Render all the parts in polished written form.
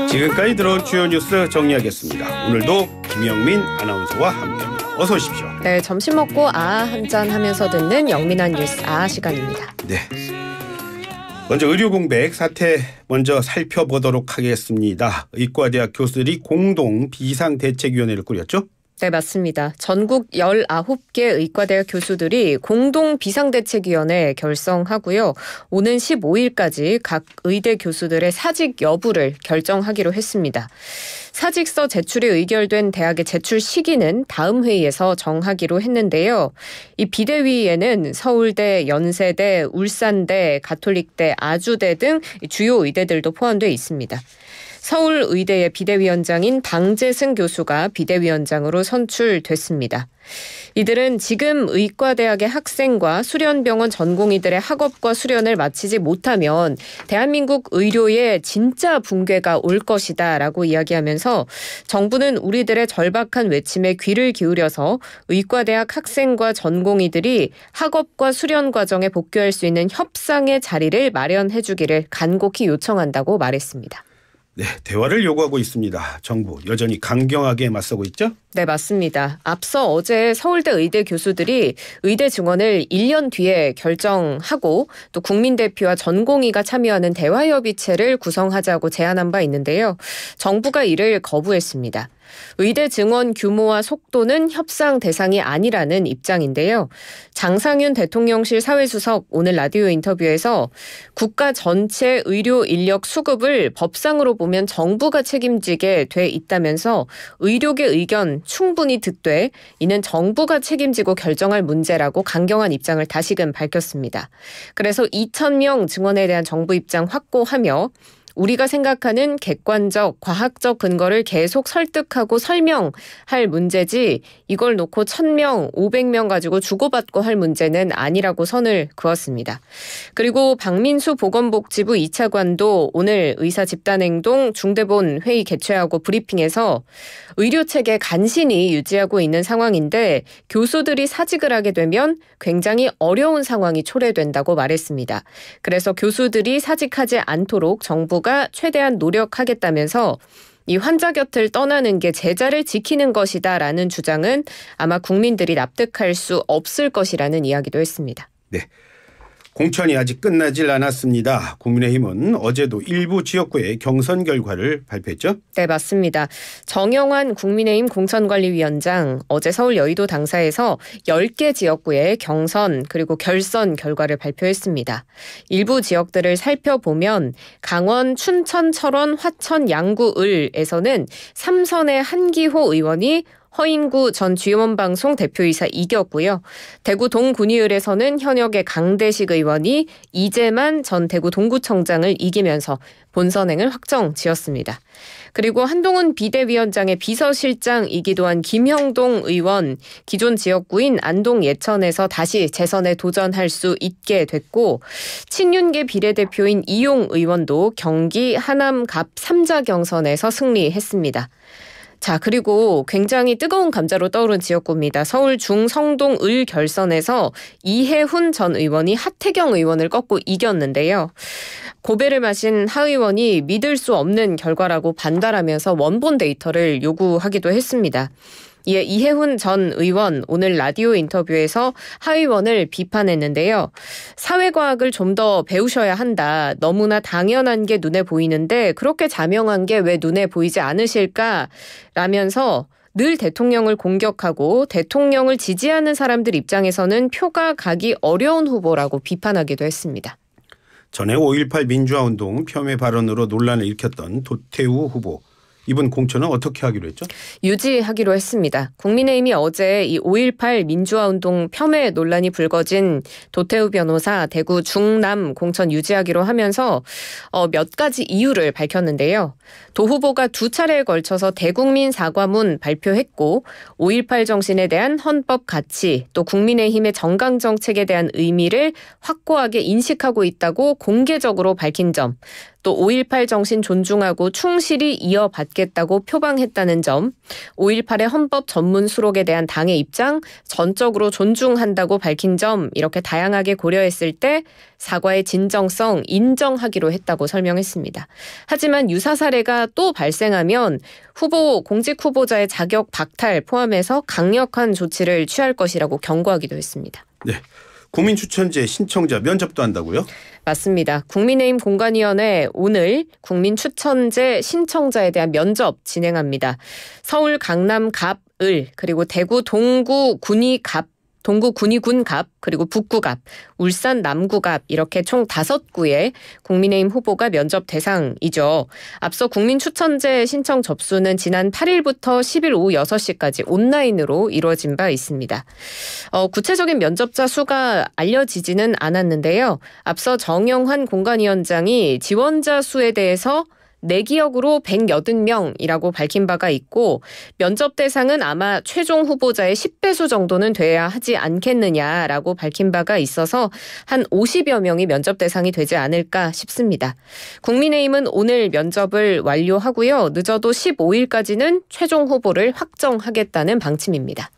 지금까지 들어온 주요 뉴스 정리하겠습니다. 오늘도 김영민 아나운서와 함께합니다. 어서 오십시오. 네, 점심 먹고 한잔 하면서 듣는 영민한 뉴스 시간입니다. 네. 먼저 의료 공백 사태 먼저 살펴보도록 하겠습니다. 의과대학 교수들이 공동 비상대책위원회를 꾸렸죠? 네, 맞습니다. 전국 19개 의과대학 교수들이 공동 비상대책위원회 결성하고요. 오는 15일까지 각 의대 교수들의 사직 여부를 결정하기로 했습니다. 사직서 제출이 의결된 대학의 제출 시기는 다음 회의에서 정하기로 했는데요. 이 비대위에는 서울대, 연세대, 울산대, 가톨릭대, 아주대 등 주요 의대들도 포함되어 있습니다. 서울의대의 비대위원장인 방재승 교수가 비대위원장으로 선출됐습니다. 이들은 지금 의과대학의 학생과 수련병원 전공의들의 학업과 수련을 마치지 못하면 대한민국 의료에 진짜 붕괴가 올 것이다라고 이야기하면서 정부는 우리들의 절박한 외침에 귀를 기울여서 의과대학 학생과 전공의들이 학업과 수련 과정에 복귀할 수 있는 협상의 자리를 마련해 주기를 간곡히 요청한다고 말했습니다. 네, 대화를 요구하고 있습니다. 정부 여전히 강경하게 맞서고 있죠? 네, 맞습니다. 앞서 어제 서울대 의대 교수들이 의대 증원을 1년 뒤에 결정하고 또 국민대표와 전공의가 참여하는 대화협의체를 구성하자고 제안한 바 있는데요. 정부가 이를 거부했습니다. 의대 증원 규모와 속도는 협상 대상이 아니라는 입장인데요. 장상윤 대통령실 사회수석 오늘 라디오 인터뷰에서 국가 전체 의료 인력 수급을 법상으로 보면 정부가 책임지게 돼 있다면서 의료계 의견 충분히 듣되 이는 정부가 책임지고 결정할 문제라고 강경한 입장을 다시금 밝혔습니다. 그래서 2,000명 증원에 대한 정부 입장 확고하며 우리가 생각하는 객관적, 과학적 근거를 계속 설득하고 설명할 문제지 이걸 놓고 1,000명, 500명 가지고 주고받고 할 문제는 아니라고 선을 그었습니다. 그리고 박민수 보건복지부 2차관도 오늘 의사집단행동 중대본 회의 개최하고 브리핑에서 의료체계 간신히 유지하고 있는 상황인데 교수들이 사직을 하게 되면 굉장히 어려운 상황이 초래된다고 말했습니다. 그래서 교수들이 사직하지 않도록 정부가 최대한 노력하겠다면서 이 환자 곁을 떠나는 게 제자를 지키는 것이다라는 주장은 아마 국민들이 납득할 수 없을 것이라는 이야기도 했습니다. 네. 공천이 아직 끝나질 않았습니다. 국민의힘은 어제도 일부 지역구의 경선 결과를 발표했죠? 네, 맞습니다. 정영환 국민의힘 공천관리위원장 어제 서울 여의도 당사에서 10개 지역구의 경선 그리고 결선 결과를 발표했습니다. 일부 지역들을 살펴보면 강원 춘천, 철원, 화천, 양구, 을에서는 3선의 한기호 의원이 허인구 전 주연방송 대표이사 이겼고요. 대구 동군의을에서는 현역의 강대식 의원이 이재만 전 대구 동구청장을 이기면서 본선행을 확정지었습니다. 그리고 한동훈 비대위원장의 비서실장이기도 한 김형동 의원 기존 지역구인 안동 예천에서 다시 재선에 도전할 수 있게 됐고 친윤계 비례대표인 이용 의원도 경기 하남 갑 3자 경선에서 승리했습니다. 자, 그리고 굉장히 뜨거운 감자로 떠오른 지역구입니다. 서울 중성동 을 결선에서 이해훈 전 의원이 하태경 의원을 꺾고 이겼는데요. 고배를 마신 하 의원이 믿을 수 없는 결과라고 반발하면서 원본 데이터를 요구하기도 했습니다. 이에 이해훈 전 의원 오늘 라디오 인터뷰에서 하 의원을 비판했는데요. 사회과학을 좀 더 배우셔야 한다. 너무나 당연한 게 눈에 보이는데 그렇게 자명한 게 왜 눈에 보이지 않으실까? 라면서 늘 대통령을 공격하고 대통령을 지지하는 사람들 입장에서는 표가 가기 어려운 후보라고 비판하기도 했습니다. 전에 5.18 민주화운동 폄훼 발언으로 논란을 일으켰던 도태우 후보. 이번 공천은 어떻게 하기로 했죠? 유지하기로 했습니다. 국민의힘이 어제 이 5.18 민주화운동 폄훼 논란이 불거진 도태우 변호사 대구 중남 공천 유지하기로 하면서 몇 가지 이유를 밝혔는데요. 도 후보가 2차례에 걸쳐서 대국민 사과문 발표했고 5.18 정신에 대한 헌법 가치 또 국민의힘의 정강 정책에 대한 의미를 확고하게 인식하고 있다고 공개적으로 밝힌 점 또 5.18 정신 존중하고 충실히 이어받겠다고 표방했다는 점, 5.18의 헌법 전문 수록에 대한 당의 입장 전적으로 존중한다고 밝힌 점 이렇게 다양하게 고려했을 때 사과의 진정성 인정하기로 했다고 설명했습니다. 하지만 유사 사례가 또 발생하면 공직 후보자의 자격 박탈 포함해서 강력한 조치를 취할 것이라고 경고하기도 했습니다. 네. 국민추천제 신청자 면접도 한다고요? 맞습니다. 국민의힘 공관위원회 오늘 국민추천제 신청자에 대한 면접 진행합니다. 서울 강남 갑, 을 그리고 대구 동구 군위군 갑 그리고 북구 갑, 울산 남구 갑 이렇게 총 5구의 국민의힘 후보가 면접 대상이죠. 앞서 국민추천제 신청 접수는 지난 8일부터 10일 오후 6시까지 온라인으로 이루어진 바 있습니다. 구체적인 면접자 수가 알려지지는 않았는데요. 앞서 정영환 공관위원장이 지원자 수에 대해서 내 기억으로 180명이라고 밝힌 바가 있고 면접 대상은 아마 최종 후보자의 10배수 정도는 돼야 하지 않겠느냐라고 밝힌 바가 있어서 한 50여 명이 면접 대상이 되지 않을까 싶습니다. 국민의힘은 오늘 면접을 완료하고요. 늦어도 15일까지는 최종 후보를 확정하겠다는 방침입니다.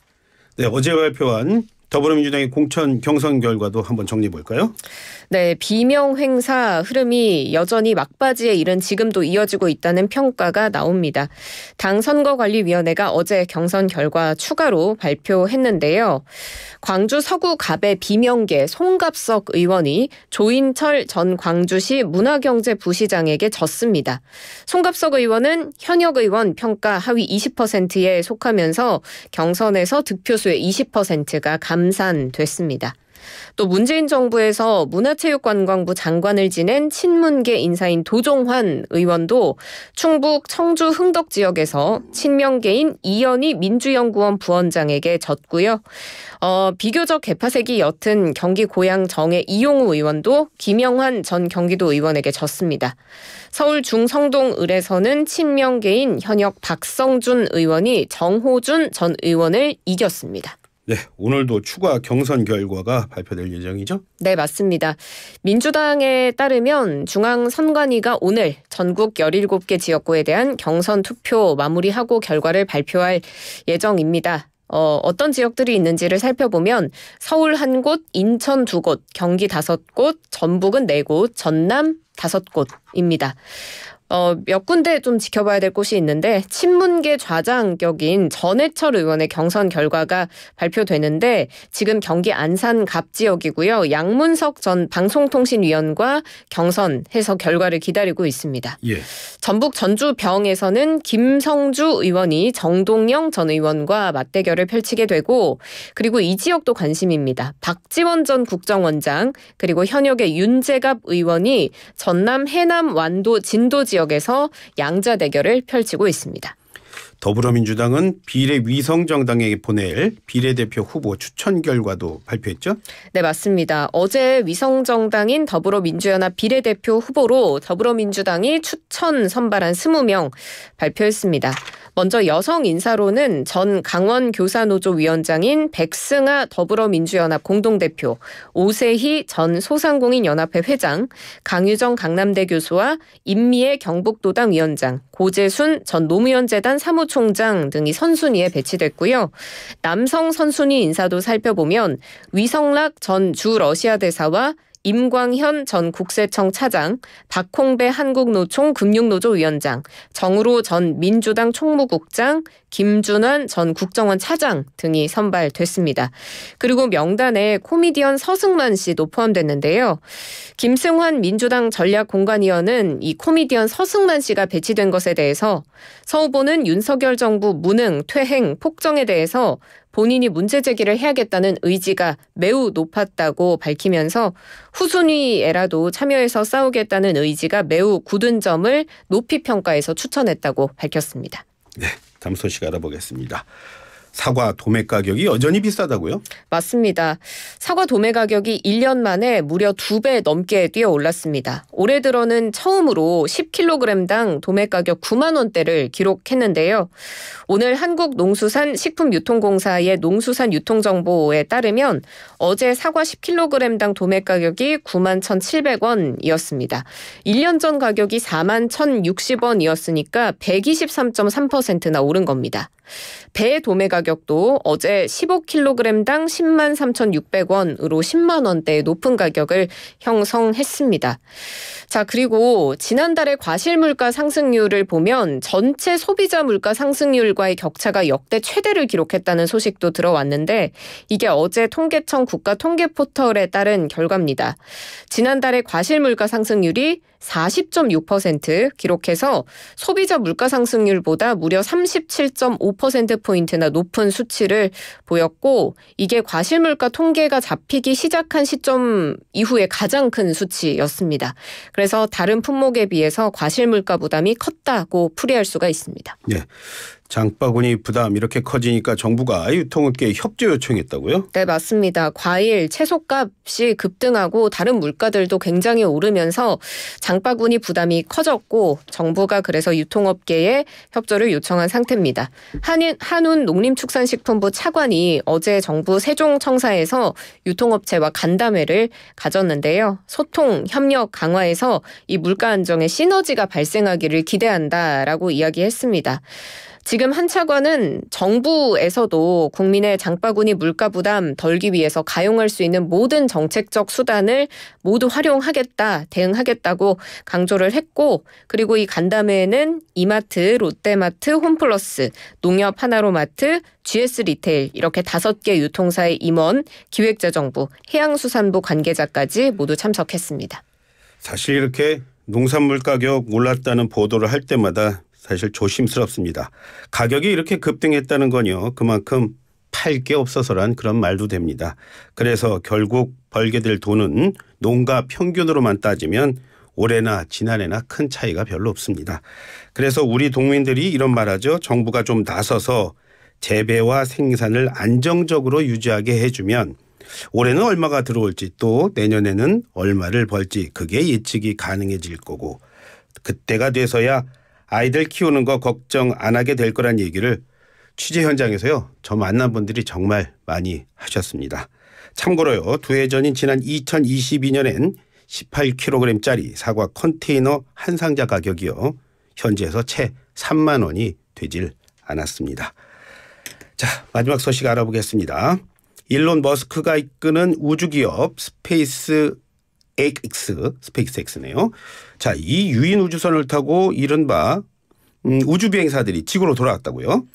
네, 어제 발표한 더불어민주당의 공천 경선 결과도 한번 정리해 볼까요? 네, 비명 행사 흐름이 여전히 막바지에 이른 지금도 이어지고 있다는 평가가 나옵니다. 당 선거관리위원회가 어제 경선 결과 추가로 발표했는데요. 광주 서구 갑의 비명계 송갑석 의원이 조인철 전 광주시 문화경제부시장에게 졌습니다. 송갑석 의원은 현역 의원 평가 하위 20%에 속하면서 경선에서 득표수의 20%가 감산됐습니다. 또 문재인 정부에서 문화체육관광부 장관을 지낸 친문계 인사인 도종환 의원도 충북 청주 흥덕 지역에서 친명계인 이현희 민주연구원 부원장에게 졌고요. 비교적 개파색이 옅은 경기 고양 정의 이용우 의원도 김영환 전 경기도 의원에게 졌습니다. 서울 중성동 을에서는 친명계인 현역 박성준 의원이 정호준 전 의원을 이겼습니다. 네, 오늘도 추가 경선 결과가 발표될 예정이죠? 네, 맞습니다. 민주당에 따르면 중앙선관위가 오늘 전국 17개 지역구에 대한 경선 투표 마무리하고 결과를 발표할 예정입니다. 어떤 지역들이 있는지를 살펴보면 서울 1곳, 인천 2곳, 경기 5곳, 전북은 4곳, 전남 5곳입니다. 몇 군데 좀 지켜봐야 될 곳이 있는데 친문계 좌장격인 전해철 의원의 경선 결과가 발표되는데 지금 경기 안산 갑 지역이고요. 양문석 전 방송통신위원과 경선해서 결과를 기다리고 있습니다. 예. 전북 전주병에서는 김성주 의원이 정동영 전 의원과 맞대결을 펼치게 되고 그리고 이 지역도 관심입니다. 박지원 전 국정원장 그리고 현역의 윤재갑 의원이 전남 해남 완도 진도 지역에서 양자 대결을 펼치고 있습니다. 더불어민주당은 비례위성정당에게 보낼 비례대표 후보 추천 결과도 발표했죠? 네, 맞습니다. 어제 위성정당인 더불어민주연합 비례대표 후보로 더불어민주당이 추천 선발한 20명 발표했습니다. 먼저 여성 인사로는 전 강원교사노조 위원장인 백승아 더불어민주연합 공동대표, 오세희 전 소상공인연합회 회장, 강유정 강남대 교수와 임미애 경북도당 위원장, 고재순 전 노무현재단 사무총장 등이 선순위에 배치됐고요. 남성 선순위 인사도 살펴보면 위성락 전 주 러시아 대사와 임광현 전 국세청 차장, 박홍배 한국노총 금융노조 위원장, 정우로 전 민주당 총무국장, 김준환 전 국정원 차장 등이 선발됐습니다. 그리고 명단에 코미디언 서승만 씨도 포함됐는데요. 김승환 민주당 전략공관위원은 이 코미디언 서승만 씨가 배치된 것에 대해서 서 후보는 윤석열 정부 무능, 퇴행, 폭정에 대해서 본인이 문제 제기를 해야겠다는 의지가 매우 높았다고 밝히면서 후순위에라도 참여해서 싸우겠다는 의지가 매우 굳은 점을 높이 평가해서 추천했다고 밝혔습니다. 네, 다음 소식 알아보겠습니다. 사과 도매 가격이 여전히 비싸다고요? 맞습니다. 사과 도매 가격이 1년 만에 무려 2배 넘게 뛰어 올랐습니다. 올해 들어는 처음으로 10kg당 도매 가격 9만 원대를 기록했는데요. 오늘 한국농수산식품유통공사의 농수산 유통정보에 따르면 어제 사과 10kg당 도매 가격이 9만 1,700원이었습니다. 1년 전 가격이 4만 1,060원이었으니까 123.3%나 오른 겁니다. 배 도매 가격도 어제 15kg당 10만 3,600원으로 10만 원대의 높은 가격을 형성했습니다. 자, 그리고 지난달에 과실물가 상승률을 보면 전체 소비자 물가 상승률과의 격차가 역대 최대를 기록했다는 소식도 들어왔는데 이게 어제 통계청 국가통계포털에 따른 결과입니다. 지난달에 과실물가 상승률이 40.6% 기록해서 소비자 물가 상승률보다 무려 37.5%포인트나 높은 수치를 보였고 이게 과실물가 통계가 잡히기 시작한 시점 이후에 가장 큰 수치였습니다. 그래서 다른 품목에 비해서 과실물가 부담이 컸다고 풀이할 수가 있습니다. 네. 장바구니 부담 이렇게 커지니까 정부가 유통업계에 협조 요청했다고요? 네, 맞습니다. 과일, 채소값이 급등하고 다른 물가들도 굉장히 오르면서 장바구니 부담이 커졌고 정부가 그래서 유통업계에 협조를 요청한 상태입니다. 한운 농림축산식품부 차관이 어제 정부 세종청사에서 유통업체와 간담회를 가졌는데요. 소통, 협력 강화해서 이 물가 안정에 시너지가 발생하기를 기대한다라고 이야기했습니다. 지금 한 차관은 정부에서도 국민의 장바구니 물가 부담 덜기 위해서 가용할 수 있는 모든 정책적 수단을 모두 활용하겠다, 대응하겠다고 강조를 했고 그리고 이 간담회에는 이마트, 롯데마트, 홈플러스, 농협 하나로마트, GS 리테일 이렇게 5개 유통사의 임원, 기획재정부, 해양수산부 관계자까지 모두 참석했습니다. 사실 이렇게 농산물 가격 올랐다는 보도를 할 때마다 사실 조심스럽습니다. 가격이 이렇게 급등했다는 건요. 그만큼 팔 게 없어서란 그런 말도 됩니다. 그래서 결국 벌게 될 돈은 농가 평균으로만 따지면 올해나 지난해나 큰 차이가 별로 없습니다. 그래서 우리 농민들이 이런 말하죠. 정부가 좀 나서서 재배와 생산을 안정적으로 유지하게 해주면 올해는 얼마가 들어올지 또 내년에는 얼마를 벌지 그게 예측이 가능해질 거고 그때가 돼서야 아이들 키우는 거 걱정 안 하게 될 거란 얘기를 취재 현장에서요. 저 만난 분들이 정말 많이 하셨습니다. 참고로요. 2해 전인 지난 2022년엔 18kg짜리 사과 컨테이너 한 상자 가격이요. 현지에서 채 3만 원이 되질 않았습니다. 자, 마지막 소식 알아보겠습니다. 일론 머스크가 이끄는 우주기업 스페이스X네요. 자, 이 유인 우주선을 타고 이른바 우주 비행사들이 지구로 돌아왔다고요?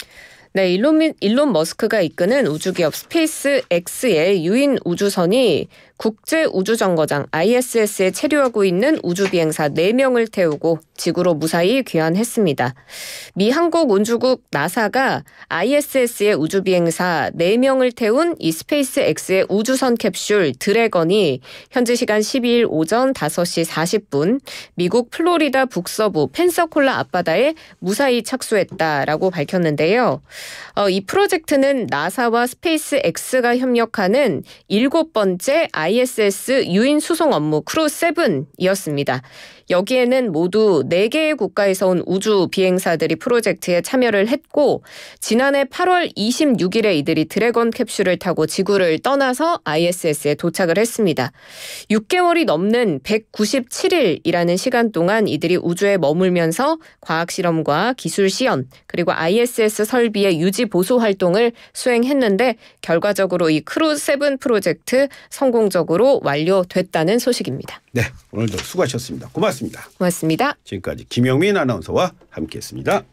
네, 일론 머스크가 이끄는 우주기업 스페이스X의 유인 우주선이 국제우주정거장 ISS에 체류하고 있는 우주비행사 4명을 태우고 지구로 무사히 귀환했습니다. 미 한국운주국 나사가 ISS의 우주비행사 4명을 태운 이 스페이스X의 우주선 캡슐 드래건이 현지 시간 12일 오전 5시 40분 미국 플로리다 북서부 펜사콜라 앞바다에 무사히 착수했다라고 밝혔는데요. 이 프로젝트는 나사와 스페이스X가 협력하는 7번째 ISS 유인 수송 업무 크루7이었습니다. 여기에는 모두 4개의 국가에서 온 우주 비행사들이 프로젝트에 참여를 했고 지난해 8월 26일에 이들이 드래건 캡슐을 타고 지구를 떠나서 ISS에 도착을 했습니다. 6개월이 넘는 197일이라는 시간 동안 이들이 우주에 머물면서 과학실험과 기술 시연 그리고 ISS 설비의 유지 보수 활동을 수행했는데 결과적으로 이 크루7 프로젝트 성공적으로 완료됐다는 소식입니다. 네, 오늘도 수고하셨습니다. 고맙습니다. 고맙습니다. 지금까지 김영민 아나운서와 함께했습니다.